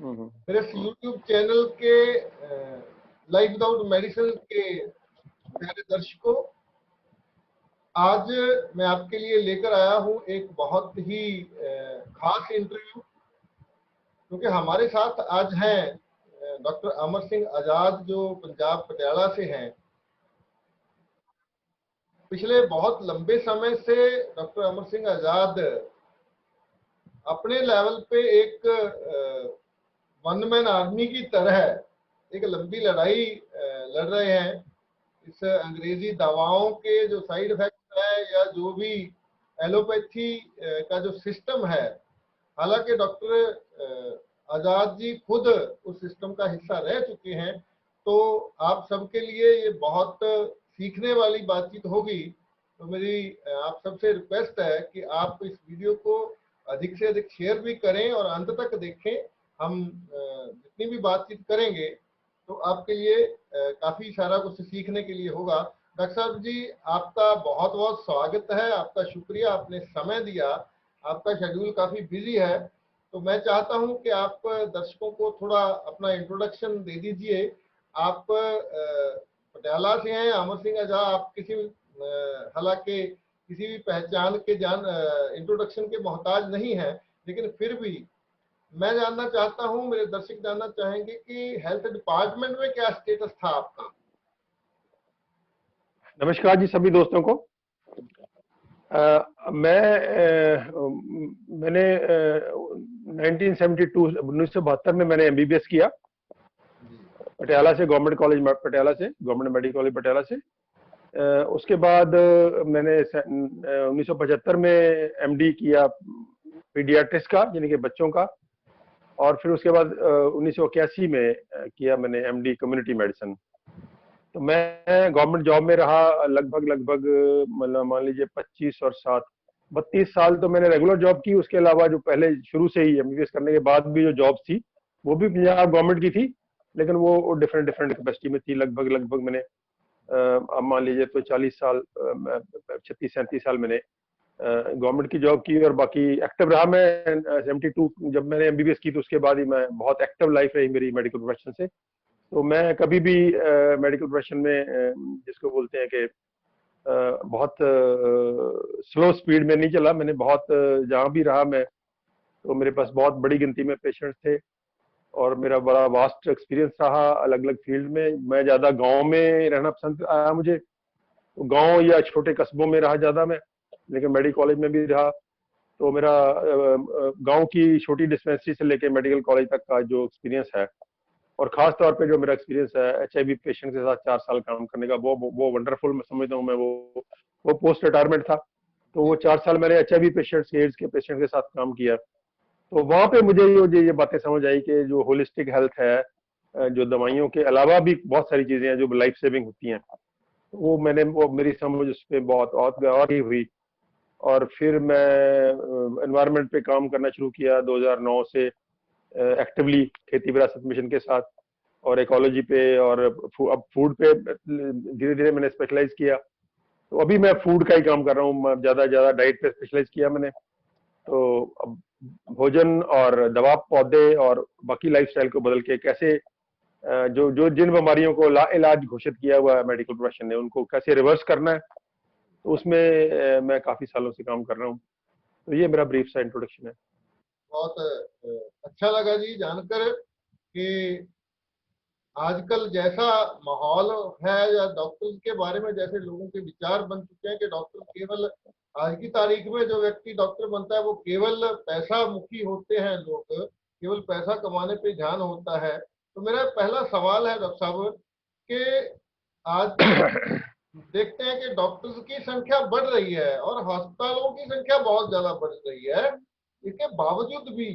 मेरे YouTube channel के life without medicine के प्यारे दर्शकों, आज मैं आपके लिए लेकर आया हूं एक बहुत ही खास इंटरव्यू, क्योंकि हमारे साथ आज हैं डॉक्टर अमर सिंह आजाद, जो पंजाब पटियाला से हैं। पिछले बहुत लंबे समय से डॉक्टर अमर सिंह आजाद अपने लेवल पे एक वन मैन आर्मी की तरह एक लंबी लड़ाई लड़ रहे हैं। इस अंग्रेजी दवाओं के जो साइड इफेक्ट है या जो भी एलोपैथी का जो सिस्टम है, हालांकि डॉक्टर आजाद जी खुद उस सिस्टम का हिस्सा रह चुके हैं, तो आप सबके लिए ये बहुत सीखने वाली बातचीत होगी। तो मेरी आप सबसे रिक्वेस्ट है कि आप इस वीडियो को अधिक से अधिक शेयर भी करें और अंत तक देखें। हम जितनी भी बातचीत करेंगे तो आपके लिए काफी सारा कुछ सीखने के लिए होगा। डॉक्टर साहब जी, आपका बहुत बहुत स्वागत है, आपका शुक्रिया, आपने समय दिया। आपका शेड्यूल काफी बिजी है, तो मैं चाहता हूं कि आप दर्शकों को थोड़ा अपना इंट्रोडक्शन दे दीजिए। आप पटियाला से हैं, अमर सिंह आजाद, आप किसी हालांकि किसी भी पहचान के इंट्रोडक्शन के मोहताज नहीं है, लेकिन फिर भी मैं जानना चाहता हूं, मेरे दर्शक जानना चाहेंगे कि हेल्थ डिपार्टमेंट में क्या स्टेटस था आपका। नमस्कार जी सभी दोस्तों को। मैंने 1972 में मैंने एमबीबीएस किया पटियाला से, गवर्नमेंट कॉलेज पटियाला से, गवर्नमेंट मेडिकल कॉलेज पटियाला से। उसके बाद मैंने 1975 में एमडी किया पीडियाट्रिक्स का, यानी कि बच्चों का, और फिर उसके बाद 1981 में किया मैंने एमडी कम्युनिटी मेडिसिन। तो मैं गवर्नमेंट जॉब में रहा लगभग मतलब मान लीजिए 25 और 7 32 साल तो मैंने रेगुलर जॉब की। उसके अलावा जो पहले शुरू से ही एमबीबीएस करने के बाद भी जो जॉब थी वो भी पंजाब गवर्नमेंट की थी, लेकिन वो डिफरेंट कैपेसिटी में थी। लगभग मैंने अब मान लीजिए तो 40 साल 36-37 साल मैंने गवर्नमेंट की जॉब की, और बाकी एक्टिव रहा मैं। 72 जब मैंने एमबीबीएस की तो उसके बाद ही मैं बहुत एक्टिव लाइफ रही मेरी मेडिकल प्रोफेशन से। तो मैं कभी भी मेडिकल प्रोफेशन में जिसको बोलते हैं कि बहुत स्लो स्पीड में नहीं चला। मैंने बहुत जहाँ भी रहा मैं, तो मेरे पास बहुत बड़ी गिनती में पेशेंट्स थे और मेरा बड़ा वास्ट एक्सपीरियंस रहा अलग अलग फील्ड में। मैं ज़्यादा गांव में रहना पसंद आया मुझे, तो गांव या छोटे कस्बों में रहा ज़्यादा मैं, लेकिन मेडिकल कॉलेज में भी रहा। तो मेरा गांव की छोटी डिस्पेंसरी से लेकर मेडिकल कॉलेज तक का जो एक्सपीरियंस है, और खास तौर पे जो मेरा एक्सपीरियंस है एचआईवी पेशेंट के साथ 4 साल काम करने का, वो वंडरफुल मैं समझता हूँ मैं। वो पोस्ट रिटायरमेंट था, तो वो 4 साल मैंने एचआईवी पेशेंट्स, एड्स के पेशेंट के साथ काम किया। तो वहाँ पे मुझे ये बातें समझ आई कि जो होलिस्टिक हेल्थ है, जो दवाइयों के अलावा भी बहुत सारी चीजें हैं जो लाइफ सेविंग होती हैं, वो मेरी समझ उस पर बहुत और ही हुई। और फिर मैं एनवायरनमेंट पे काम करना शुरू किया 2009 से एक्टिवली खेती विरासत मिशन के साथ, और इकोलॉजी पे, और अब फूड पे धीरे धीरे मैंने स्पेशलाइज किया। तो अभी मैं फूड का ही काम कर रहा हूँ, ज्यादा डाइट पे स्पेशलाइज किया मैंने। तो अब भोजन और दवा, पौधे और बाकी लाइफस्टाइल को बदल के कैसे जो जिन बीमारियों को लाइलाज घोषित किया हुआ है मेडिकल प्रोफेशन ने, उनको कैसे रिवर्स करना है, तो उसमें मैं काफी सालों से काम कर रहा हूँ। तो ये मेरा ब्रीफ सा इंट्रोडक्शन है। बहुत अच्छा लगा जी जानकर कि आजकल जैसा माहौल है, या डॉक्टर्स के बारे में जैसे लोगों के विचार बन चुके हैं कि डॉक्टर केवल, आज की तारीख में जो व्यक्ति डॉक्टर बनता है वो केवल पैसा मुखी होते हैं, लोग केवल पैसा कमाने पे ध्यान होता है। तो मेरा पहला सवाल है डॉक्टर साहब कि आज देखते हैं कि डॉक्टर्स की संख्या बढ़ रही है और अस्पतालों की संख्या बहुत ज्यादा बढ़ रही है, इसके बावजूद भी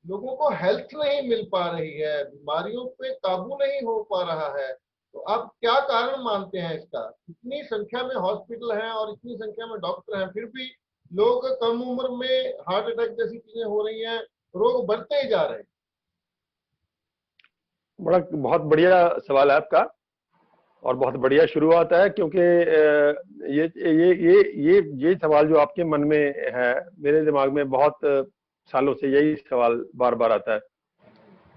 लोगों को हेल्थ नहीं मिल पा रही है, बीमारियों पे काबू नहीं हो पा रहा है। तो आप क्या कारण मानते हैं इसका? इतनी संख्या में हॉस्पिटल हैं और इतनी संख्या में डॉक्टर हैं, फिर भी लोग कम उम्र में हार्ट अटैक जैसी चीजें हो रही हैं, रोग बढ़ते ही जा रहे हैं। बहुत बढ़िया सवाल है आपका, और बहुत बढ़िया शुरुआत है, क्योंकि ये सवाल जो आपके मन में है, मेरे दिमाग में बहुत सालों से यही सवाल बार बार आता है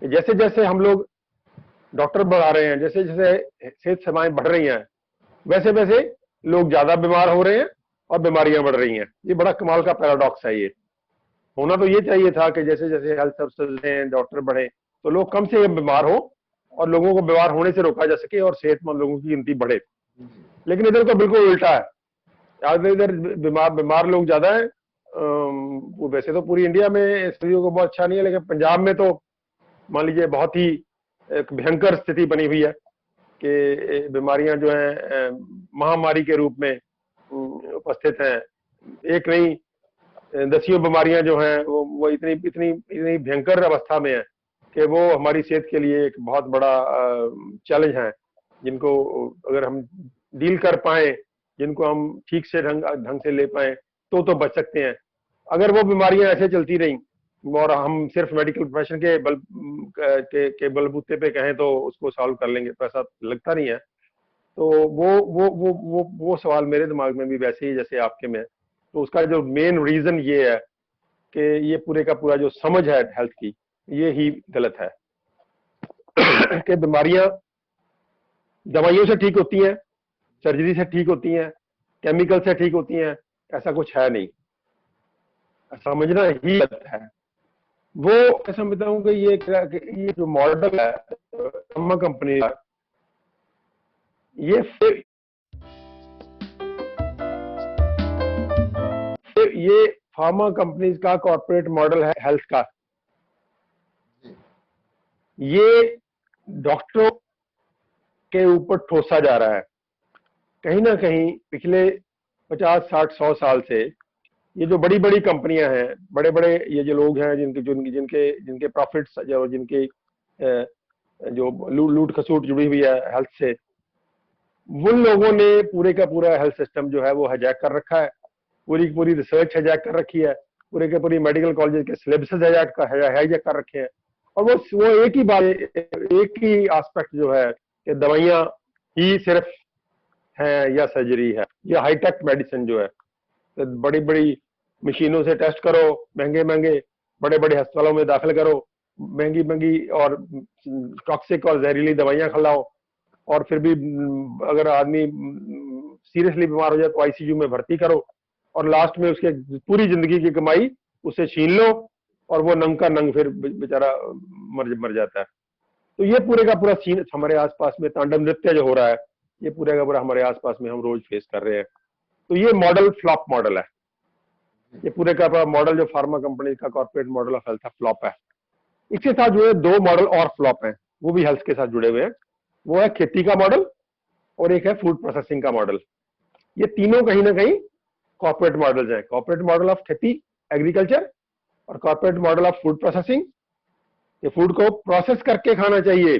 कि जैसे जैसे हम लोग डॉक्टर बढ़ा रहे हैं, जैसे जैसे सेहत सेवाएं बढ़ रही हैं, वैसे वैसे लोग ज्यादा बीमार हो रहे हैं और बीमारियां बढ़ रही हैं। ये बड़ा कमाल का पैराडॉक्स है। ये होना तो ये चाहिए था कि जैसे जैसे हेल्थ सर्विसेज हैं, डॉक्टर बढ़े, तो लोग कम से कम बीमार हो और लोगों को बीमार होने से रोका जा सके और सेहतमंद लोगों की गिनती बढ़े। लेकिन इधर तो बिल्कुल उल्टा है। इधर बीमार बीमार लोग ज्यादा है। वो वैसे तो पूरी इंडिया में स्थितियों को बहुत अच्छा नहीं है, लेकिन पंजाब में तो मान लीजिए बहुत ही एक भयंकर स्थिति बनी हुई है कि बीमारियां जो है महामारी के रूप में उपस्थित हैं। एक नहीं, दसियों बीमारियां जो हैं वो इतनी इतनी इतनी भयंकर अवस्था में है कि वो हमारी सेहत के लिए एक बहुत बड़ा चैलेंज है, जिनको अगर हम डील कर पाए, जिनको हम ठीक से ढंग से ले पाए तो बच सकते हैं। अगर वो बीमारियां ऐसे चलती रहीं और हम सिर्फ मेडिकल प्रोफेशन के बलबूते पे कहें तो उसको सॉल्व कर लेंगे, तो ऐसा लगता नहीं है। तो वो सवाल मेरे दिमाग में भी वैसे ही जैसे आपके में है। तो उसका जो मेन रीजन ये है कि ये पूरे का पूरा जो समझ है हेल्थ की, ये ही गलत है कि बीमारियां दवाइयों से ठीक होती हैं, सर्जरी से ठीक होती हैं, केमिकल से ठीक होती हैं, ऐसा कुछ है नहीं। समझना ही गलत है। वो मैं समझता हूँ कि ये जो मॉडल है फार्मा कंपनी का, ये फार्मा कंपनीज का कॉर्पोरेट मॉडल है हेल्थ का। ये डॉक्टरों के ऊपर ठोसा जा रहा है। कहीं ना कहीं पिछले 50, 60, 100 साल से ये जो बड़ी बड़ी कंपनियां हैं, बड़े बड़े ये जो लोग हैं जिनके प्रॉफिट्स जो जिनके जो लूट खसूट जुड़ी हुई है हेल्थ से, उन लोगों ने पूरे का पूरा हेल्थ सिस्टम जो है वो हाईजैक कर रखा है। पूरी की पूरी रिसर्च हाईजैक कर रखी है, पूरे के पूरी मेडिकल कॉलेज के सिलेबसेस हाईजैक कर रखे हैं। और वो एक ही बात, एक ही एस्पेक्ट जो है कि दवाइयां ही सिर्फ हैं या सर्जरी है या हाईटेक मेडिसिन जो है, तो बड़ी बड़ी मशीनों से टेस्ट करो, महंगे महंगे बड़े बड़े अस्पतालों में दाखिल करो, महंगी महंगी और टॉक्सिक और जहरीली दवाइयां खिलाओ, और फिर भी अगर आदमी सीरियसली बीमार हो जाए तो आईसीयू में भर्ती करो, और लास्ट में उसके पूरी जिंदगी की कमाई उससे छीन लो, और वो नंग का नंग फिर बेचारा मर जाता है। तो ये पूरे का पूरा सीन हमारे आसपास में तांडव नृत्य जो हो रहा है, ये पूरे का पूरा हमारे आसपास में हम रोज फेस कर रहे हैं। तो ये मॉडल फ्लॉप मॉडल है। ये पूरे का पूरा मॉडल जो फार्मा कंपनी का कॉर्पोरेट मॉडल ऑफ हेल्थ है, फ्लॉप है। इसके साथ जुड़े दो मॉडल और फ्लॉप हैं, वो भी हेल्थ के साथ जुड़े हुए हैं। वो है खेती का मॉडल और एक है फूड प्रोसेसिंग का मॉडल। ये तीनों कहीं ना कहीं कॉर्पोरेट मॉडल्स हैं। कॉर्पोरेट मॉडल ऑफ खेती, एग्रीकल्चर, और corporate model of food processing. ये फूड को प्रोसेस करके खाना चाहिए।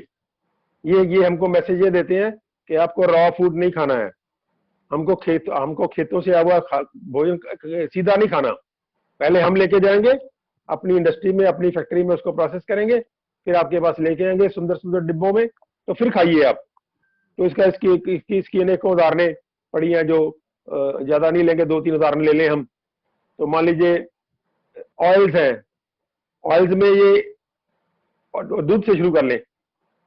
ये हमको मैसेज ये देते हैं कि आपको रॉ फूड नहीं खाना है, हमको खेतों से आया हुआ भोजन सीधा नहीं खाना। पहले हम लेके जाएंगे अपनी इंडस्ट्री में, अपनी फैक्ट्री में, उसको प्रोसेस करेंगे, फिर आपके पास लेके आएंगे सुंदर सुंदर डिब्बों में, तो फिर खाइए आप। तो इसकी अनेकों उदाहरणें पड़ी हैं, जो ज्यादा नहीं लेंगे, 2-3 उदाहरण ले लें हम। तो मान लीजिए ऑयल्स हैं, ऑयल्स में ये दूध से शुरू कर लें।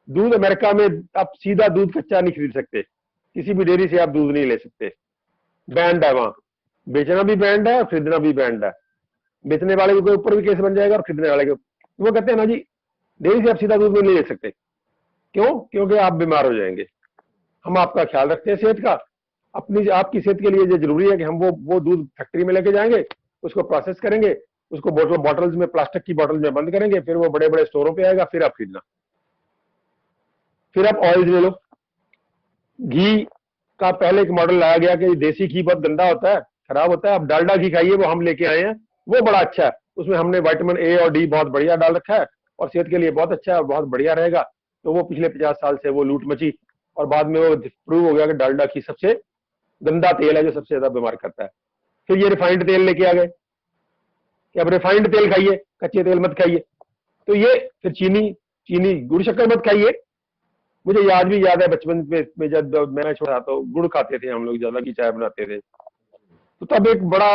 दूध अमेरिका में आप सीधा दूध कच्चा नहीं खरीद सकते, किसी भी डेयरी से आप दूध नहीं ले सकते, बैंड है वहां। बेचना भी बैंड है और खरीदना भी बैंड है। बेचने वाले के ऊपर भी केस बन जाएगा और खरीदने वाले के ऊपर। वो कहते हैं ना जी, डेयरी से आप सीधा दूध नहीं ले सकते। क्यों? क्योंकि आप बीमार हो जाएंगे। हम आपका ख्याल रखते हैं सेहत का, आपकी सेहत के लिए जो जरूरी है कि हम वो दूध फैक्ट्री में लेके जाएंगे, उसको प्रोसेस करेंगे, उसको बॉटल्स में, प्लास्टिक की बॉटल में बंद करेंगे, फिर वो बड़े बड़े स्टोरों पे आएगा, फिर आप खरीदना। फिर आप ऑयल ले लो। घी का पहले एक मॉडल लाया गया कि देसी घी बहुत गंदा होता है, खराब होता है, आप डालडा घी खाइए, वो हम लेके आए हैं, वो बड़ा अच्छा है। उसमें हमने विटामिन ए और डी बहुत बढ़िया डाल रखा है और सेहत के लिए बहुत अच्छा है और बहुत बढ़िया रहेगा। तो वो पिछले 50 साल से वो लूट मची और बाद में वो प्रूव हो गया कि डालडा घी सबसे गंदा तेल है जो सबसे ज्यादा बीमार करता है। फिर ये रिफाइंड तेल लेके आ गए कि अब रिफाइंड तेल खाइए, कच्चे तेल मत खाइए। तो ये फिर चीनी गुड़ शक्कर मत खाइए। मुझे भी याद है बचपन में जब मैं छोटा तो गुड़ खाते थे हम लोग, ज्यादा की चाय बनाते थे। तो तब एक बड़ा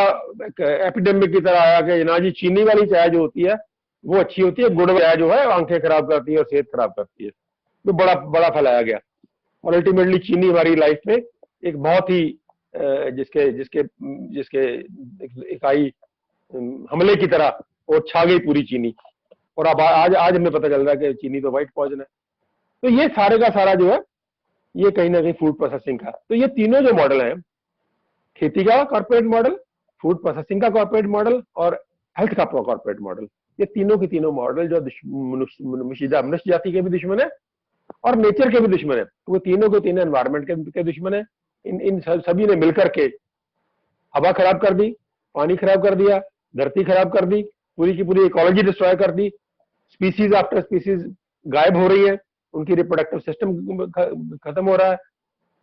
एपिडेमिक की तरह आया कि ना जी, चीनी वाली चाय जो होती है वो अच्छी होती है, गुड़ वगैरह जो है आंखें खराब करती है और सेहत खराब करती है। तो बड़ा बड़ा फैलाया गया और अल्टीमेटली चीनी हमारी लाइफ में एक बहुत ही जिसके जिसके जिसके इकाई हमले की तरह वो छा गई पूरी चीनी। और अब आज आज हमें पता चल रहा है कि चीनी तो व्हाइट पॉइजन है। तो ये सारे का सारा जो है ये कहीं ना कहीं फूड प्रोसेसिंग का। तो ये तीनों जो मॉडल हैं, खेती का कॉर्पोरेट मॉडल, फूड प्रोसेसिंग का कॉर्पोरेट मॉडल और हेल्थ का कॉर्पोरेट मॉडल, ये तीनों के तीनों मॉडल जो मनुष्य जाति के भी दुश्मन है और नेचर के भी दुश्मन है। तो वो तीनों के तीनों एनवायरमेंट के दुश्मन है। इन सभी ने मिलकर के हवा खराब कर दी, पानी खराब कर दिया, धरती खराब कर दी, पूरी की पूरी इकोलॉजी डिस्ट्रॉय कर दी। स्पीसीज आफ्टर स्पीसीज गायब हो रही है, उनकी रिप्रोडक्टिव सिस्टम खत्म हो रहा है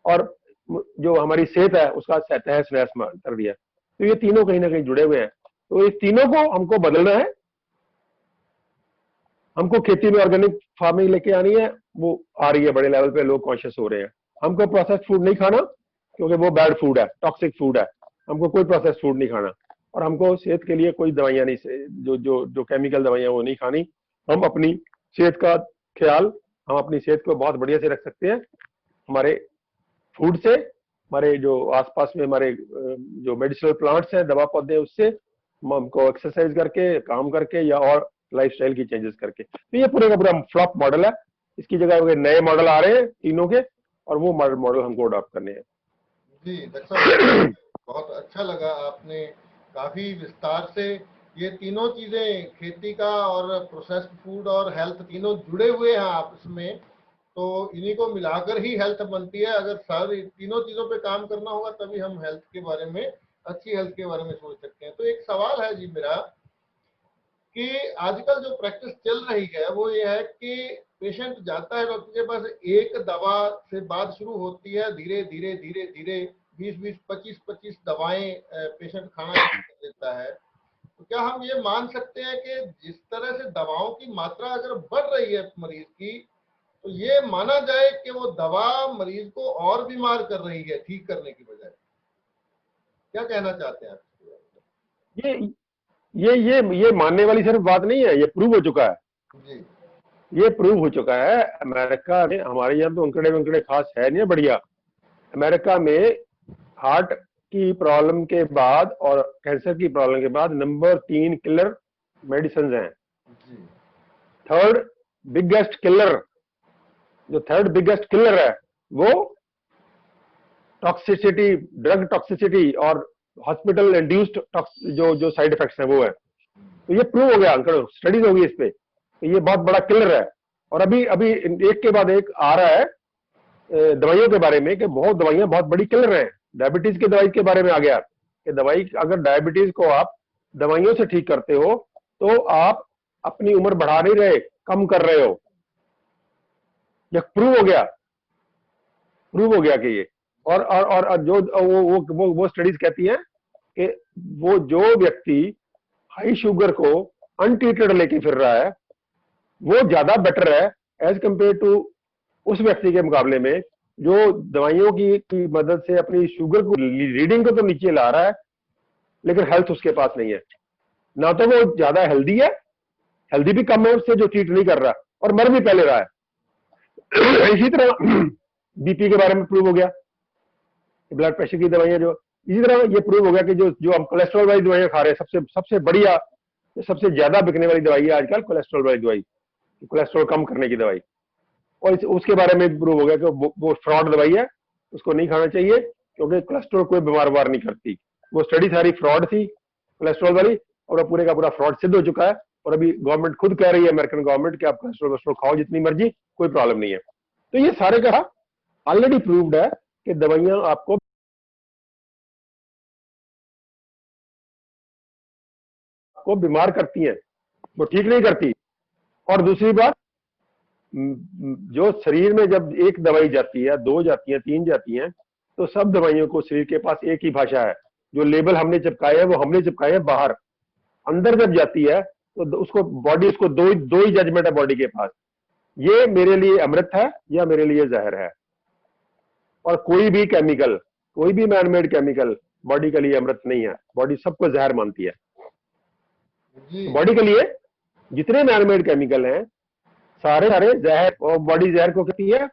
और जो हमारी सेहत है उसका तहस नहस कर दिया। तो ये तीनों कहीं ना कहीं जुड़े हुए हैं। तो ये तीनों को हमको बदलना है। हमको खेती में ऑर्गेनिक फार्मिंग लेके आनी है, वो आ रही है बड़े लेवल पे, लोग कॉन्शियस हो रहे हैं। हमको प्रोसेस्ड फूड नहीं खाना क्योंकि वो बैड फूड है, टॉक्सिक फूड है। हमको कोई प्रोसेस्ड फूड नहीं खाना और हमको सेहत के लिए कोई दवाइयां नहीं, जो जो जो केमिकल दवाइयां वो नहीं खानी। हम अपनी सेहत का ख्याल, हम अपनी सेहत को बहुत बढ़िया से रख सकते हैं हमारे फूड से, हमारे जो आसपास में हमारे जो मेडिसिनल प्लांट्स हैं, दवा पौधे, उससे हमको एक्सरसाइज करके, काम करके या और लाइफस्टाइल की चेंजेस करके। तो ये पूरे का पूरा फ्लॉप मॉडल है। इसकी जगह नए मॉडल आ रहे हैं तीनों के और वो मॉडल हमको अडॉप्ट करने हैं। जी डॉक्टर साहब, बहुत अच्छा लगा, आपने काफी विस्तार से ये तीनों चीजें, खेती का और प्रोसेस्ड फूड और हेल्थ, तीनों जुड़े हुए हैं आपस में। तो इन्हीं को मिलाकर ही हेल्थ बनती है। अगर सारी तीनों चीजों पे काम करना होगा तभी हम हेल्थ के बारे में, अच्छी हेल्थ के बारे में सोच सकते हैं। तो एक सवाल है जी मेरा कि आजकल जो प्रैक्टिस चल रही है वो ये है कि पेशेंट जाता है डॉक्टर के पास, एक दवा से बात शुरू होती है, धीरे धीरे धीरे धीरे 20-20, 25-25 दवाएं पेशेंट खाना शुरू कर देता है। तो क्या हम ये मान सकते हैं कि जिस तरह से दवाओं की मात्रा अगर बढ़ रही है मरीज की, तो ये माना जाए कि वो दवा मरीज को और बीमार कर रही है ठीक करने की बजाय? क्या कहना चाहते हैं आप? ये मानने वाली सिर्फ बात नहीं है, ये प्रूव हो चुका है। जी ये प्रूव हो चुका है अमेरिका में। हमारे यहाँ तो अंकड़े वंकड़े खास है नहीं, बढ़िया। अमेरिका में हार्ट की प्रॉब्लम के बाद और कैंसर की प्रॉब्लम के बाद नंबर 3 किलर मेडिसिन हैं। थर्ड बिगेस्ट किलर, जो थर्ड बिगेस्ट किलर है वो टॉक्सिसिटी, ड्रग टॉक्सिसिटी और हॉस्पिटल इंड्यूस्ड जो साइड इफेक्ट्स हैं वो है। तो ये प्रूव हो गया, अंकल स्टडीज होगी इस पे। तो ये बहुत बड़ा किलर है। और अभी अभी एक के बाद एक आ रहा है दवाइयों के बारे में कि बहुत दवाइयां बहुत बड़ी किलर हैं। डायबिटीज की दवाई के बारे में आ गया कि दवाई, अगर डायबिटीज को आप दवाइयों से ठीक करते हो तो आप अपनी उम्र बढ़ा नहीं रहे, कम कर रहे हो। ये प्रूव हो गया, प्रूव हो गया कि ये। और जो वो स्टडीज कहती हैं कि वो जो व्यक्ति हाई शुगर को अनट्रीटेड लेके फिर रहा है वो ज्यादा बेटर है एज कंपेयर टू उस व्यक्ति के मुकाबले में जो दवाइयों की मदद से अपनी शुगर को, रीडिंग को तो नीचे ला रहा है लेकिन हेल्थ उसके पास नहीं है। ना तो वो ज्यादा हेल्दी है, हेल्दी भी कम है उससे जो ट्रीट नहीं कर रहा, और मर भी पहले रहा है। इसी तरह बीपी के बारे में प्रूव हो गया, ब्लड प्रेशर की दवाइयां जो, इसी तरह ये प्रूव हो गया कि जो हम कोलेस्ट्रॉल वाली दवाइयां खा रहे हैं, सबसे बढ़िया, सबसे ज्यादा बिकने वाली दवाई है आजकल कोलेस्ट्रॉल वाली दवाई, कोलेस्ट्रॉल कम करने की दवाई। और उसके बारे में प्रूव हो गया कि वो फ्रॉड दवाई है, उसको नहीं खाना चाहिए क्योंकि कोलेस्ट्रॉल कोई बीमार नहीं करती। वो स्टडी सारी फ्रॉड थी कोलेस्ट्रॉल वाली, और पूरे का पूरा फ्रॉड सिद्ध हो चुका है। और अभी गवर्नमेंट खुद कह रही है, अमेरिकन गवर्नमेंट, कि आप कोलेस्ट्रॉल खाओ जितनी मर्जी, कोई प्रॉब्लम नहीं है। तो ये सारे का ऑलरेडी प्रूव्ड है कि दवाइयां आपको बीमार करती हैं, वो ठीक नहीं करती। और दूसरी बात, जो शरीर में जब एक दवाई जाती है, 2 जाती है, 3 जाती हैं, तो सब दवाइयों को शरीर के पास एक ही भाषा है। जो लेबल हमने चिपकाए हैं वो हमने चिपकाए हैं बाहर, अंदर जब जाती है तो उसको बॉडी, उसको दो ही जजमेंट है बॉडी के पास, ये मेरे लिए अमृत है या मेरे लिए जहर है। और कोई भी केमिकल, कोई भी मैनमेड केमिकल बॉडी के लिए अमृत नहीं है, बॉडी सबको जहर मानती है। बॉडी के लिए जितने मैनमेड केमिकल हैं सारे सारे जहर, और बॉडी जहर को कहती है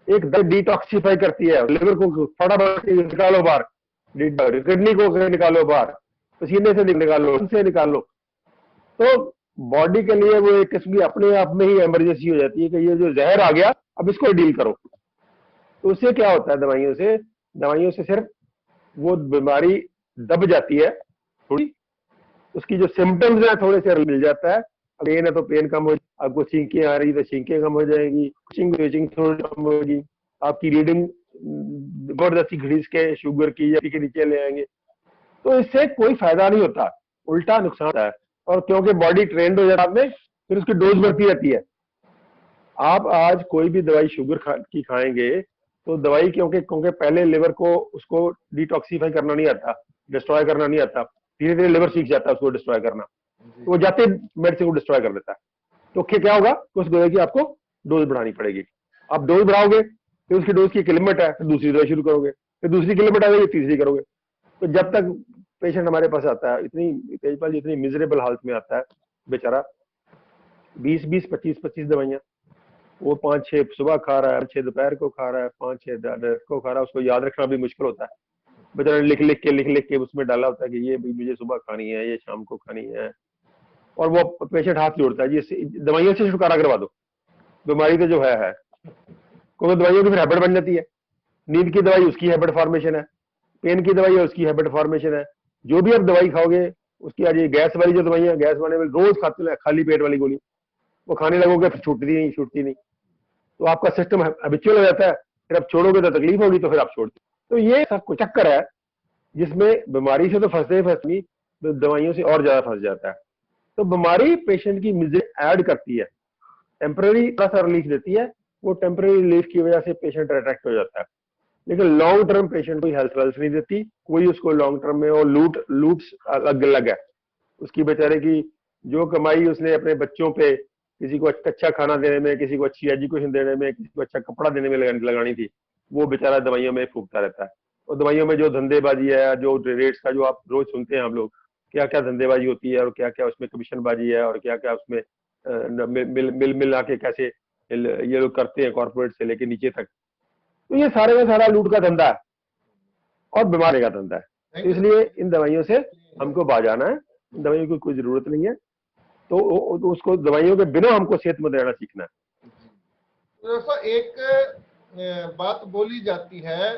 एक डिटॉक्सिफाई करती है, लिवर को फटाफट निकालो बाहर, किडनी को निकालो बाहर, पसीने से निकालो, से निकालो। तो बॉडी के लिए वो एक किस्म की अपने आप में ही इमरजेंसी हो जाती है कि ये जो जहर आ गया अब इसको डील करो। तो उससे क्या होता है, दवाइयों से सिर्फ वो बीमारी दब जाती है थोड़ी, उसकी जो सिम्टम्स है थोड़े से मिल जाता है। पेन है तो पेन कम हो, आपको छींकें आ रही तो छींकें कम हो जाएगी, स्विचिंग थोड़ी कम होगी, आपकी रीडिंग जबरदस्ती घड़ीस के शुगर की या के नीचे ले आएंगे। तो इससे कोई फायदा नहीं होता, उल्टा नुकसान होता है। और क्योंकि बॉडी ट्रेंड हो जाता है में, फिर उसकी डोज बढ़ती रहती है। आप आज कोई भी दवाई शुगर की खाएंगे तो दवाई क्योंकि पहले लिवर को उसको डिटॉक्सिफाई करना नहीं आता, डिस्ट्रॉय करना नहीं आता, धीरे धीरे लिवर सीख जाता है उसको डिस्ट्रॉय करना, तो वो जाते मेडिसिन को डिस्ट्रॉय कर देता है। तो क्या होगा, उस दवाई की आपको डोज बढ़ानी पड़ेगी। आप डोज बढ़ाओगे फिर उसकी डोज की एक लिमिट है, फिर दूसरी दवाई शुरू करोगे, फिर दूसरी की लिमिट आ गई, तीसरी करोगे। तो जब तक पेशेंट हमारे पास आता है इतनी तेजपाल जी इतनी मिजरेबल हालत में आता है बेचारा, 20-25 दवाइयां, वो 5-6 सुबह खा रहा है, 6 दोपहर को खा रहा है, 5-6 रात को खा रहा है, उसको याद रखना भी मुश्किल होता है। बेचारा लिख के उसमें डाला होता है कि ये भी मुझे सुबह खानी है, ये शाम को खानी है, और वो पेशेंट हाथ जोड़ता है जी दवाइयों से छुटकारा करवा दो, बीमारी तो जो है क्योंकि दवाइयों की फिर हैबिट बन जाती है। नींद की दवाई उसकी हैबिट फॉर्मेशन है, पेन की दवाई है उसकी हैबिट फॉर्मेशन है, जो भी आप दवाई खाओगे उसकी, आज ये गैस वाली जो दवाई है, गैस वाले में रोज खाते खाली पेट वाली गोली, वो खाने लगोगे फिर छूटती नहीं, तो आपका सिस्टम हैबिचुअल हो जाता है, फिर आप छोड़ोगे तो तकलीफ होगी, तो फिर आप छोड़ते। तो ये सब कुछ चक्कर है जिसमें बीमारी से तो फंसते तो दवाइयों से और ज्यादा फंस जाता है। तो बीमारी पेशेंट की मिजरी ऐड करती है, टेम्पररी थोड़ा सा रिलीफ देती है, वो टेम्पररी रिलीफ की वजह से पेशेंट अट्रैक्ट हो जाता है, लेकिन लॉन्ग टर्म पेशेंट कोई हेल्थ वेल्थ नहीं देती कोई उसको लॉन्ग टर्म में, और लूट्स अलग है उसकी बेचारे की। जो कमाई उसने अपने बच्चों पे, किसी को अच्छा खाना देने में, किसी को अच्छी एजुकेशन देने में, किसी को अच्छा कपड़ा देने में लगानी थी, वो बेचारा दवाइयों में फूकता रहता है। और दवाइयों में जो धंधेबाजी है, जो रेट्स का जो आप रोज सुनते हैं हम लोग, क्या क्या धंधेबाजी होती है और क्या क्या उसमें कमीशनबाजी है, और क्या क्या उसमें मिल आके कैसे ये लोग करते हैं कॉर्पोरेट से लेके नीचे तक। तो ये सारे का सारा लूट का धंधा है और बीमारी का धंधा है। तो इसलिए इन दवाइयों से हमको बाज आना है, इन दवाइयों की कोई जरूरत नहीं है, तो उसको दवाइयों के बिना हमको सेहतमंद रहना सीखना है। दोस्तों एक बात बोली जाती है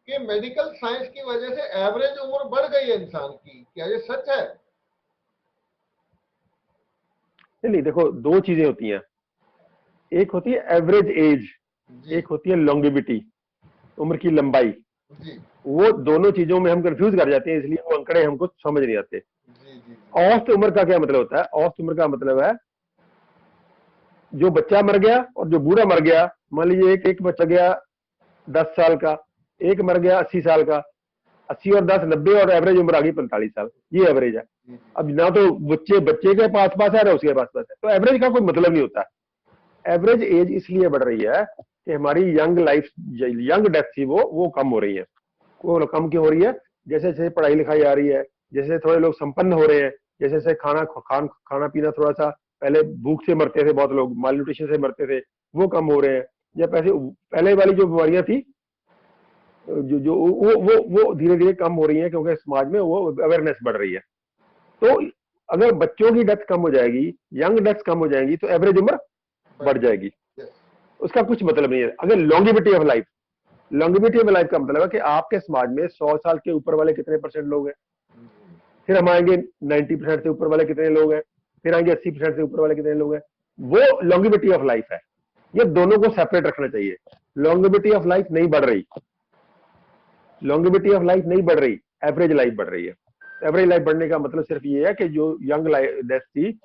कि मेडिकल साइंस की वजह से एवरेज उम्र बढ़ गई है इंसान की, क्या ये सच है? नहीं, देखो दो चीजें होती हैं, एक होती है एवरेज एज, एक होती है लॉन्गेविटी, उम्र की लंबाई। वो दोनों चीजों में हम कंफ्यूज कर जाते हैं, इसलिए वो अंकड़े हमको समझ नहीं आते। औसत उम्र का क्या मतलब होता है? औसत उम्र का मतलब है जो बच्चा मर गया और जो बूढ़ा मर गया, मान लीजिए एक बच्चा गया 10 साल का, एक मर गया 80 साल का, 80 और 10 90, और एवरेज उम्र आ गई 45 साल, ये एवरेज है। अब ना तो बच्चे के पास है ना उसके पास है, तो एवरेज का कोई मतलब नहीं होता। एवरेज एज इसलिए बढ़ रही है कि हमारी यंग डेथ थी वो कम हो रही है। वो कम क्यों हो रही है? जैसे जैसे पढ़ाई लिखाई आ रही है, जैसे थोड़े लोग संपन्न हो रहे हैं, जैसे जैसे खाना पीना थोड़ा सा, पहले भूख से मरते थे बहुत लोग, माल न्यूट्रिशन से मरते थे, वो कम हो रहे हैं। या पहले वाली जो बीमारियां थी जो वो धीरे धीरे कम हो रही है, क्योंकि समाज में वो अवेयरनेस बढ़ रही है। तो अगर बच्चों की डेथ कम हो जाएगी, यंग डेथ कम हो जाएगी, तो एवरेज उम्र बढ़ जाएगी। उसका कुछ मतलब नहीं है। अगर लॉन्गिविटी ऑफ लाइफ का मतलब है कि आपके समाज में 100 साल के ऊपर वाले कितने परसेंट लोग हैं, फिर हम आएंगे 90% से ऊपर वाले कितने लोग हैं, फिर आएंगे 80% से ऊपर वाले कितने लोग हैं, वो लॉन्गिविटी ऑफ लाइफ है। ये दोनों को सेपरेट रखना चाहिए। लॉन्गिविटी ऑफ लाइफ नहीं बढ़ रही, लॉन्गिविटी ऑफ लाइफ नहीं बढ़ रही, एवरेज लाइफ बढ़ रही है। एवरेज लाइफ बढ़ने का मतलब सिर्फ ये है कि जो यंग डेथ थी,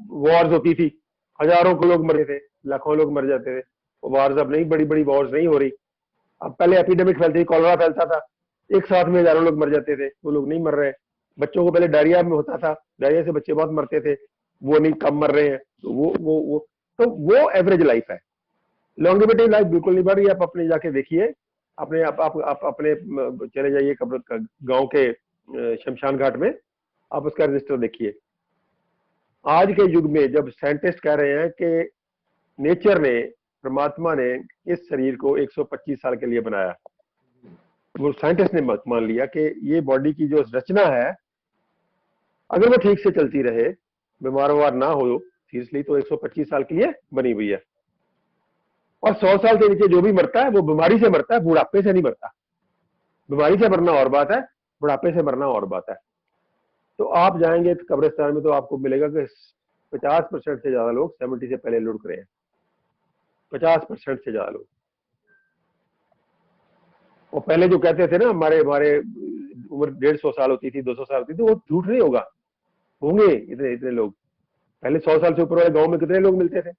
वॉर्स होती थी, हजारों को लोग मरते थे, लाखों लोग मर जाते थे, वॉर्स अब नहीं, बड़ी बड़ी वॉर्स नहीं हो रही। अब पहले एपिडेमिक फैलती थी, कॉलरा फैलता था, एक साथ में हजारों लोग मर जाते थे, वो लोग नहीं मर रहे। बच्चों को पहले डायरिया में होता था, डायरिया से बच्चे बहुत मरते थे, वो नहीं कम मर रहे हैं। तो वो एवरेज लाइफ है। लॉन्गिविटी लाइफ बिल्कुल नहीं बढ़ रही। आप अपने जाके देखिए, अपने आप अपने चले जाइए गांव के शमशान घाट में, आप उसका रजिस्टर देखिए, आज के युग में जब साइंटिस्ट कह रहे हैं कि नेचर ने, परमात्मा ने इस शरीर को 125 साल के लिए बनाया, वो साइंटिस्ट ने मान लिया कि ये बॉडी की जो रचना है अगर वो ठीक से चलती रहे, बीमार वमार ना हो सीरियसली, तो 125 साल के लिए बनी हुई है। और 100 साल के नीचे जो भी मरता है वो बीमारी से मरता है, बुढ़ापे से नहीं मरता। बीमारी से मरना और बात है, बुढ़ापे से मरना और बात है। तो आप जाएंगे तो कब्रिस्तान में तो आपको मिलेगा कि 50% से ज्यादा लोग 70 से पहले लुढ़क रहे हैं, 50% से ज्यादा लोग। और पहले जो कहते थे ना हमारे हमारे उम्र 150 साल होती थी, 200 साल होती थी, वो झूठ नहीं होगा, होंगे इतने इतने लोग। पहले 100 साल से ऊपर वाले गांव में कितने लोग मिलते थे,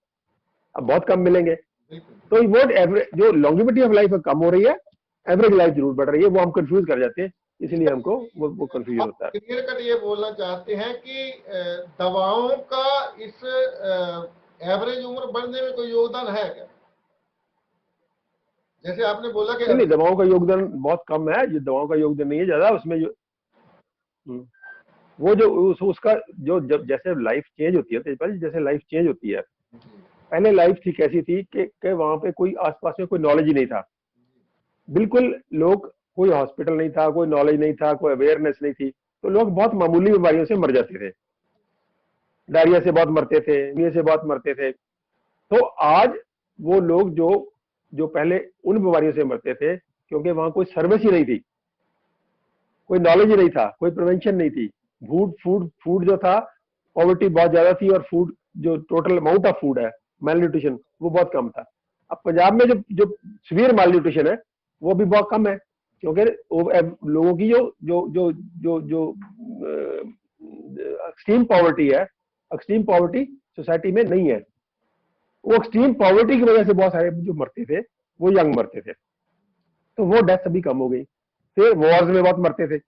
अब बहुत कम मिलेंगे। तो वो एवरेज जो लॉन्गिविटी ऑफ लाइफ कम हो रही है, एवरेज लाइफ जरूर बढ़ रही है, वो हम कंफ्यूज कर जाते हैं, इसलिए हमको वो कंफ्यूजन होता है। क्लियर कट ये बोलना चाहते हैं कि दवाओं का इस एवरेज उम्र बढ़ने में कोई योगदान है क्या? जैसे आपने बोला कि नहीं, दवाओं का योगदान बहुत कम है, ये दवाओं का योगदान नहीं है ज्यादा उसमें। जो वो जो उसका जो जब जैसे लाइफ चेंज होती है तेजपाल जी, जैसे लाइफ चेंज होती है, पहले लाइफ थी कैसी थी कि वहां पे कोई आसपास में कोई नॉलेज ही नहीं था, बिल्कुल लोग, कोई हॉस्पिटल नहीं था, कोई नॉलेज नहीं था, कोई अवेयरनेस नहीं थी, तो लोग बहुत मामूली बीमारियों से मर जाते थे, डायरिया से बहुत मरते थे, नींद से बहुत मरते थे। तो आज वो लोग जो जो पहले उन बीमारियों से मरते थे क्योंकि वहां कोई सर्विस ही नहीं थी, कोई नॉलेज ही नहीं था, कोई प्रिवेंशन नहीं थी, फूड जो था, पॉवर्टी बहुत ज्यादा थी, और फूड जो टोटल अमाउंट ऑफ फूड है, मेल न्यूट्रिशन, वो बहुत कम था। अब पंजाब में जो जो सीवियर माल न्यूट्रिशन है वो भी बहुत कम है, क्योंकि लोगों की जो जो जो जो जो एक्सट्रीम पॉवर्टी है, एक्सट्रीम पॉवर्टी सोसाइटी में नहीं है। वो एक्सट्रीम पॉवर्टी की वजह से बहुत सारे जो मरते थे वो यंग मरते थे, तो वो डेथ अभी कम हो गई। फिर वॉर्स में बहुत मरते थे,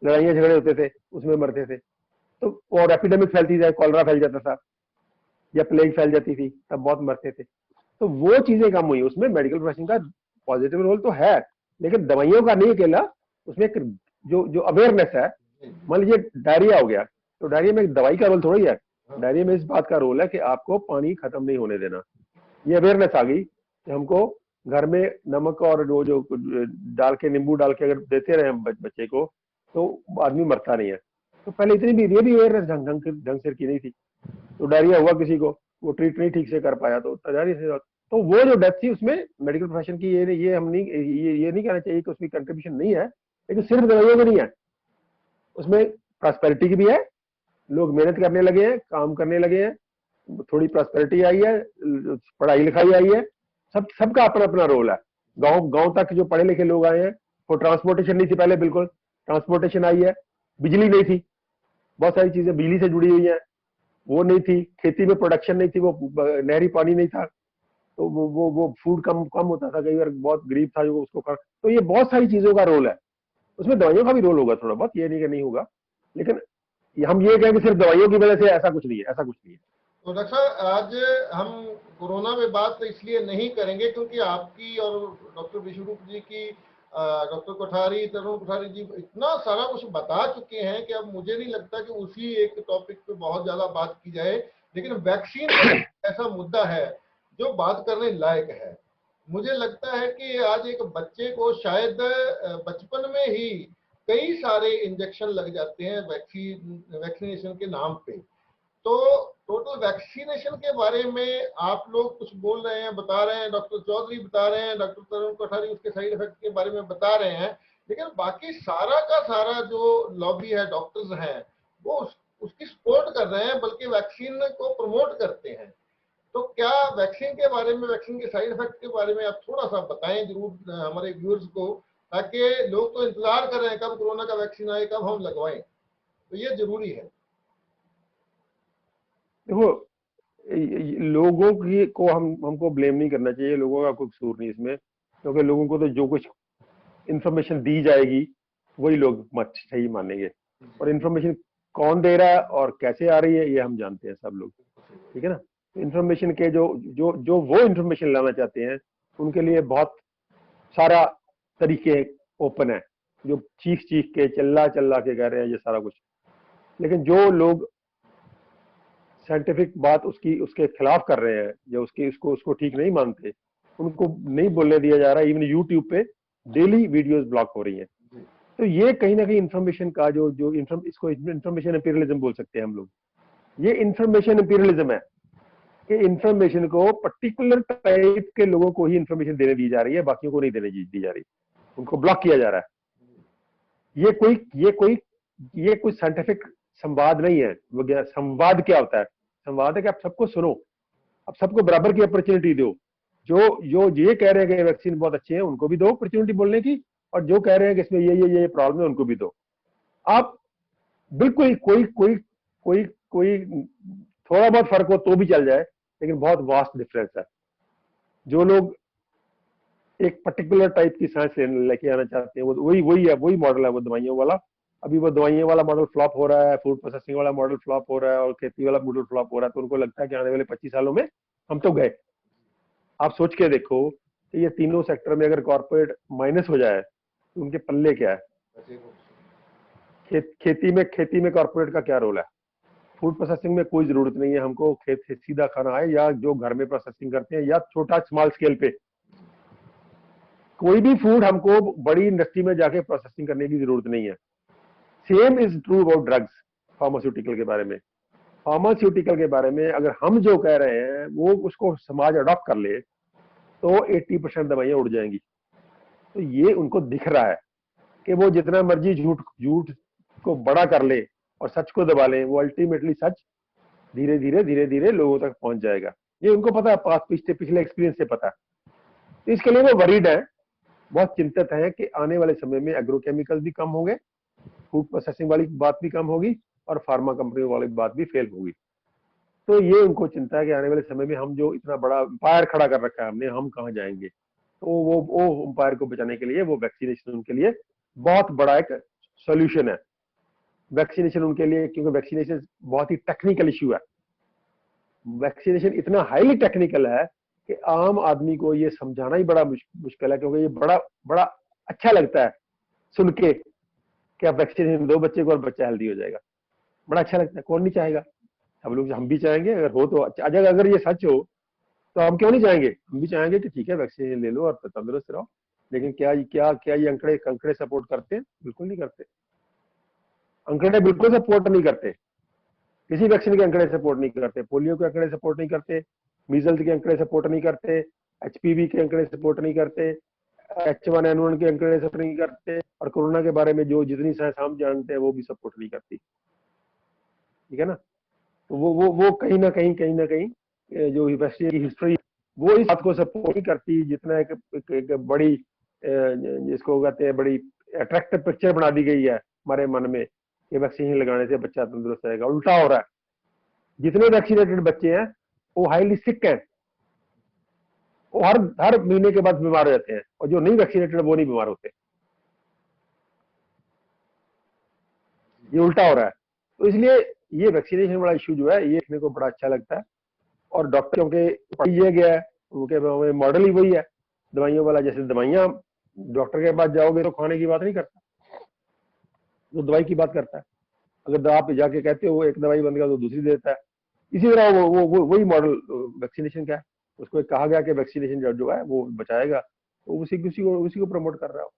लड़ाइयां झगड़े होते थे, उसमें मरते थे, तो और एपिडेमिक फैलती जाए, कॉलरा फैल जाता था या प्लेग फैल जाती थी, तब बहुत मरते थे। तो वो चीजें कम हुई, उसमें मेडिकल प्रोफेशन का पॉजिटिव रोल तो है, लेकिन दवाइयों का नहीं अकेला, उसमें एक जो जो अवेयरनेस है। मान लीजिए डायरिया हो गया, तो डायरिया में दवाई का रोल थोड़ी है, डायरिया में इस बात का रोल है कि आपको पानी खत्म नहीं होने देना। ये अवेयरनेस आ गई कि हमको घर में नमक और जो जो डाल के, नींबू डाल के अगर देते रहे बच्चे को, तो आदमी मरता नहीं है। तो पहले इतनी भी, ये भी अवेयरनेस ढंग से की नहीं थी, तो डायरिया हुआ किसी को, वो ट्रीट नहीं ठीक से कर पाया, तो तजारी से, तो वो जो डेथ थी उसमें मेडिकल प्रोफेशन की ये हम नहीं, ये नहीं कहना चाहिए कि उसकी कंट्रीब्यूशन नहीं है, लेकिन सिर्फ दवाइयों में नहीं है, उसमें प्रॉस्पेरिटी की भी है, लोग मेहनत करने लगे हैं, काम करने लगे हैं, थोड़ी प्रॉस्पेरिटी आई है, पढ़ाई लिखाई आई है, सबका अपना अपना रोल है। गांव गांव तक जो पढ़े लिखे लोग आए हैं, वो ट्रांसपोर्टेशन नहीं थी पहले, बिल्कुल ट्रांसपोर्टेशन आई है, बिजली नहीं थी, बहुत सारी चीजें बिजली से जुड़ी हुई हैं, वो नहीं थी, खेती में प्रोडक्शन नहीं थी, वो नहरी पानी नहीं था, तो वो फूड कम कम होता था, कई बार बहुत गरीब था जो उसको कर, तो ये बहुत सारी चीजों का रोल है, उसमें दवाइयों का भी रोल होगा थोड़ा बहुत, ये नहीं कि नहीं होगा, लेकिन हम ये कहें कि सिर्फ दवाइयों की वजह से ऐसा कुछ नहीं है, ऐसा कुछ नहीं है। तो डॉक्टर साहब, आज हम कोरोना में बात तो इसलिए नहीं करेंगे क्योंकि आपकी और डॉक्टर विश्वरूप जी की, डॉक्टर कोठारी, तरुण कोठारी जी इतना सारा कुछ बता चुके हैं कि अब मुझे नहीं लगता कि उसी एक टॉपिक पे बहुत ज्यादा बात की जाए। लेकिन वैक्सीन ऐसा मुद्दा है जो बात करने लायक है। मुझे लगता है कि आज एक बच्चे को शायद बचपन में ही कई सारे इंजेक्शन लग जाते हैं वैक्सीनेशन के नाम पे। तो टोटल वैक्सीनेशन के बारे में आप लोग कुछ बोल रहे हैं, बता रहे हैं, डॉक्टर चौधरी बता रहे हैं, डॉक्टर तरुण कोठारी उसके साइड इफेक्ट के बारे में बता रहे हैं, लेकिन बाकी सारा का सारा जो लॉबी है, डॉक्टर्स हैं, वो उसकी सपोर्ट कर रहे हैं, बल्कि वैक्सीन को प्रमोट करते हैं। तो क्या वैक्सीन के बारे में, वैक्सीन के साइड इफेक्ट के बारे में आप थोड़ा सा बताएं जरूर हमारे व्यूअर्स को, ताकि लोग तो इंतजार कर रहे हैं कब कोरोना का वैक्सीन आए, कब हम लगवाएं, तो ये जरूरी है। देखो, लोगों की को हमको ब्लेम नहीं करना चाहिए, लोगों का कोई कसूर नहीं इसमें, क्योंकि लोगों को तो जो कुछ इंफॉर्मेशन दी जाएगी वही लोग मत सही मानेंगे, और इंफॉर्मेशन कौन दे रहा है और कैसे आ रही है ये हम जानते हैं सब लोग, ठीक है ना। इंफॉर्मेशन के जो जो जो वो इंफॉर्मेशन लाना चाहते हैं उनके लिए बहुत सारा तरीके ओपन है, जो चीख चीख के चिल्ला चिल्ला के कह रहे हैं ये सारा कुछ, लेकिन जो लोग साइंटिफिक बात उसकी उसके खिलाफ कर रहे हैं, जो उसकी उसको उसको ठीक नहीं मानते, उनको नहीं बोलने दिया जा रहा है। इवन यूट्यूब पे डेली वीडियोस ब्लॉक हो रही हैं। तो ये कहीं ना कहीं इंफॉर्मेशन का जो इसको इंफॉर्मेशन इंपीरियलिज्म बोल सकते हैं हम लोग। ये इंफॉर्मेशन इंपीरियलिज्म है कि इंफॉर्मेशन को पर्टिकुलर टाइप के लोगों को ही इंफॉर्मेशन देने दी जा रही है, बाकियों को नहीं देने दी जा रही, उनको ब्लॉक किया जा रहा है। ये कोई साइंटिफिक संवाद नहीं है। संवाद क्या होता है? संवाद है कि आप सबको सुनो, आप सबको बराबर की अपॉर्चुनिटी दो। जो ये कह रहे हैं कि वैक्सीन बहुत अच्छे हैं, उनको भी दो अपॉर्चुनिटी बोलने की, और जो कह रहे हैं कि इसमें ये प्रॉब्लम है, उनको भी दो। आप बिल्कुल कोई थोड़ा बहुत फर्क हो तो भी चल जाए, लेकिन बहुत वास्ट डिफरेंस है। जो लोग एक पर्टिकुलर टाइप की साइंस लेके आना चाहते हैं, वो वही मॉडल है, वो दवाइयों वाला। अभी वो दवाइयों वाला मॉडल फ्लॉप हो रहा है, फूड प्रोसेसिंग वाला मॉडल फ्लॉप हो रहा है, और खेती वाला मॉडल फ्लॉप हो रहा है। तो उनको लगता है कि आने वाले 25 सालों में हम तो गए। आप सोच के देखो कि ये तीनों सेक्टर में अगर कॉर्पोरेट माइनस हो जाए तो उनके पल्ले क्या है? खेती में कॉर्पोरेट का क्या रोल है? फूड प्रोसेसिंग में कोई जरूरत नहीं है हमको खेत से सीधा खाना आए, या जो घर में प्रोसेसिंग करते हैं, या छोटा स्मॉल स्केल पे कोई भी फूड हमको बड़ी इंडस्ट्री में जाके प्रोसेसिंग करने की जरूरत नहीं है। Same is true about drugs, pharmaceutical के बारे में। फार्मास्यूटिकल के बारे में अगर हम जो कह रहे हैं वो उसको समाज अडॉप्ट कर ले तो 80% दवाइयां उड़ जाएंगी। तो ये उनको दिख रहा है कि वो जितना मर्जी झूठ को बड़ा कर ले और सच को दबा ले, वो अल्टीमेटली सच धीरे धीरे लोगों तक पहुंच जाएगा। ये उनको पता है, पिछले एक्सपीरियंस से पता है। तो इसके लिए वो वरीड है, बहुत चिंतित है कि आने वाले समय में एग्रोकेमिकल भी कम होंगे, फूड प्रोसेसिंग वाली बात भी कम होगी, और फार्मा कंपनियों वाली बात भी फेल होगी। तो ये उनको चिंता है कि आने वाले समय में हम जो इतना बड़ा एम्पायर खड़ा कर रखा है हमने, हम कहाँ जाएंगे। तो वो एम्पायर को बचाने के लिए वो वैक्सीनेशन उनके लिए बहुत बड़ा एक सोल्यूशन है। वैक्सीनेशन उनके लिए, क्योंकि वैक्सीनेशन बहुत ही टेक्निकल इश्यू है। वैक्सीनेशन इतना हाईली टेक्निकल है कि आम आदमी को ये समझाना ही बड़ा मुश्किल है, क्योंकि ये बड़ा अच्छा लगता है सुन के कि आप वैक्सीनेशन दो बच्चे को और बच्चा हेल्दी हो जाएगा। बड़ा अच्छा लगता है, कौन नहीं चाहेगा? सब लोग, हम भी चाहेंगे अगर हो तो अच्छा। अगर ये सच हो तो हम क्यों नहीं चाहेंगे? हम भी चाहेंगे कि ठीक है वैक्सीन ले लो और तंदुरुस्त रहो। लेकिन क्या ये अंकड़े सपोर्ट करते हैं? बिल्कुल नहीं करते। अंकड़े बिल्कुल सपोर्ट नहीं करते, किसी वैक्सीन के अंकड़े सपोर्ट नहीं करते। पोलियो के अंकड़े सपोर्ट नहीं करते, मीजल्स के अंकड़े सपोर्ट नहीं करते, एचपीवी के अंकड़े सपोर्ट नहीं करते, H1N1 के अंकड़े सपोर्ट नहीं करते, और कोरोना के बारे में जो जितनी साइंस हम जानते हैं वो भी सपोर्ट नहीं करती। ठीक है ना? तो वो कहीं ना कहीं जो वैक्सीन की हिस्ट्री वो इस बात को सपोर्ट नहीं करती, जितना एक बड़ी जिसको कहते हैं बड़ी अट्रैक्टिव पिक्चर बना दी गई है हमारे मन में कि वैक्सीन लगाने से बच्चा तंदुरुस्त रहेगा। उल्टा हो रहा है। जितने वैक्सीनेटेड बच्चे हैं वो हाईली सिक हैं, वो हर महीने के बाद बीमार हो जाते हैं, और जो नहीं वैक्सीनेटेड वो नहीं बीमार होते। ये उल्टा हो रहा है। तो इसलिए ये वैक्सीनेशन वाला इश्यू जो है ये देखने को बड़ा अच्छा लगता है। और डॉक्टरों के पढ़िए गया है, उनके मॉडल ही वही है दवाइयों वाला। जैसे दवाइयां, डॉक्टर के पास जाओगे तो खाने की बात नहीं करता, वो दवाई की बात करता है। अगर आप जाके कहते हो एक दवाई बंद कर तो दूसरी देता है। इसी तरह वही मॉडल वैक्सीनेशन का है। उसको कहा गया कि वैक्सीनेशन जो है वो बचाएगा, तो उसी को प्रमोट कर रहा हो।